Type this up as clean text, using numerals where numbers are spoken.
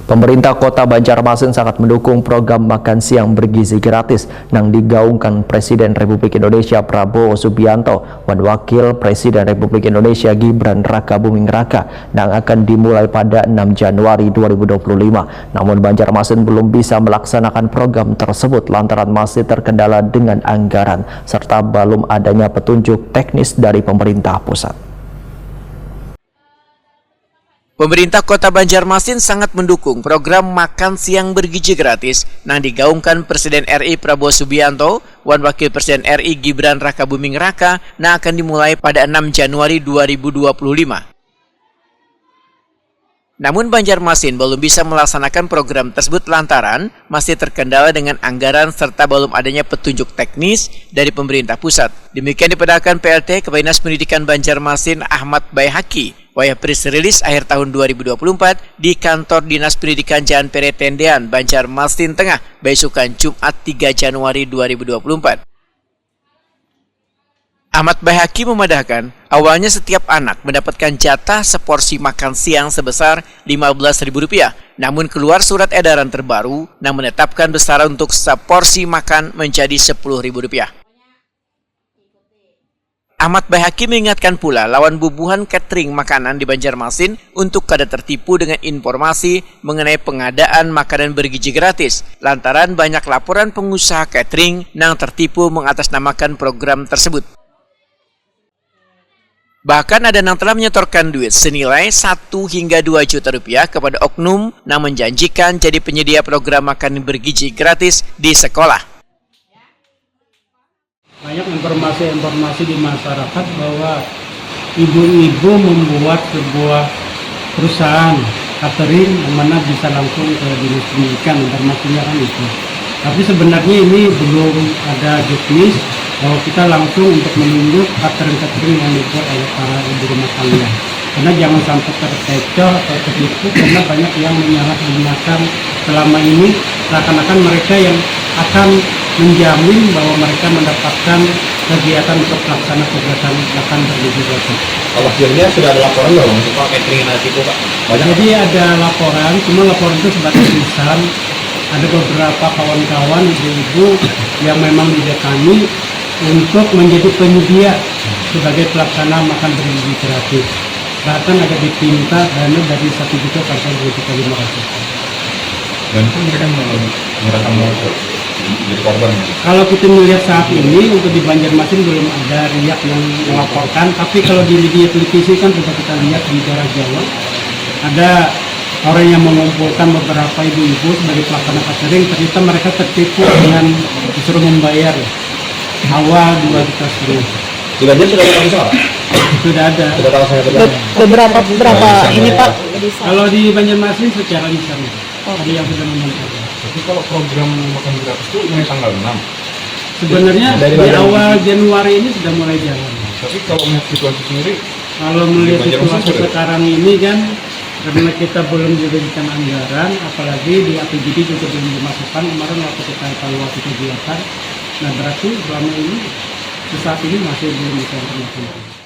Pemerintah Kota Banjarmasin sangat mendukung program makan siang bergizi gratis yang digaungkan Presiden Republik Indonesia Prabowo Subianto dan Wakil Presiden Republik Indonesia Gibran Rakabuming Raka yang akan dimulai pada 6 Januari 2025. Namun Banjarmasin belum bisa melaksanakan program tersebut lantaran masih terkendala dengan anggaran serta belum adanya petunjuk teknis dari pemerintah pusat. Pemerintah Kota Banjarmasin sangat mendukung program makan siang bergizi gratis yang digaungkan Presiden RI Prabowo Subianto dan Wakil Presiden RI Gibran Rakabuming Raka yang akan dimulai pada 6 Januari 2025. Namun Banjarmasin belum bisa melaksanakan program tersebut lantaran masih terkendala dengan anggaran serta belum adanya petunjuk teknis dari pemerintah pusat. Demikian dipadamkan PLT Kepala Dinas Pendidikan Banjarmasin Ahmad Baihaqi wayah press release akhir tahun 2024 di kantor Dinas Pendidikan Jalan Peretendean Banjarmasin Tengah, besukan Jumat 3 Januari 2024. Ahmad Baihaqi memadahkan, awalnya setiap anak mendapatkan jatah seporsi makan siang sebesar Rp15.000, namun keluar surat edaran terbaru yang menetapkan besaran untuk seporsi makan menjadi Rp10.000. Ahmad Baihaqi mengingatkan pula lawan bubuhan catering makanan di Banjarmasin untuk kada tertipu dengan informasi mengenai pengadaan makanan bergizi gratis, lantaran banyak laporan pengusaha catering yang tertipu mengatasnamakan program tersebut. Bahkan ada yang telah menyetorkan duit senilai 1 hingga 2 juta rupiah kepada oknum yang menjanjikan jadi penyedia program makan bergizi gratis di sekolah. Banyak informasi di masyarakat bahwa ibu-ibu membuat sebuah perusahaan catering yang mana bisa langsung ke dinas pendidikan, informasinya kan itu. Tapi sebenarnya ini belum ada juknis bahwa kita langsung untuk menunjuk catering yang dibuat oleh para ibu rumah tangga. Karena jangan sampai terkecoh atau tertipu, karena banyak yang menyalahgunakan selama ini seakan-akan mereka yang akan menjamin bahwa mereka mendapatkan kegiatan untuk pelaksana kegiatan makan bergizi gratis. Kalau akhirnya sudah ada laporan nggak untuk Pak catering nanti itu Pak? Jadi ada laporan, cuma laporan itu sebatas tulisan. Ada beberapa kawan-kawan ibu-ibu yang memang didatangi untuk menjadi penyedia sebagai pelaksana makan bergizi gratis. Bahkan ada dipinta dana dari 1 juta sampai 2.500.000. Dan itu mereka menyerahkan jadi korban. Kalau kita melihat saat ini untuk di Banjarmasin belum ada riak yang melaporkan, tapi kalau di media televisi kan sudah kita lihat di daerah Jawa ada orang yang mengumpulkan beberapa ibu-ibu sebagai pelaksana catering, ternyata mereka tertipu dengan disuruh membayar awal 2 juta setengah. Di Banjar sudah ada soal? Sudah ada. Sudah tahu saya Berapa ini Pak? Kalau di Banjarmasin secara lisan ada yang sudah menyampaikan. Tapi kalau program makan gratis itu mulai tanggal 6. Sebenarnya di awal Januari ini sudah mulai jalan. Tapi kalau melihat situasi sendiri, kalau melihat situasi sekarang ini kan, karena kita belum diberikan anggaran, apalagi di APBD juga belum dimasukkan kemarin waktu kita evaluasi kegiatan. Nah berarti selama ini saat ini masih belum bisa dilakukan.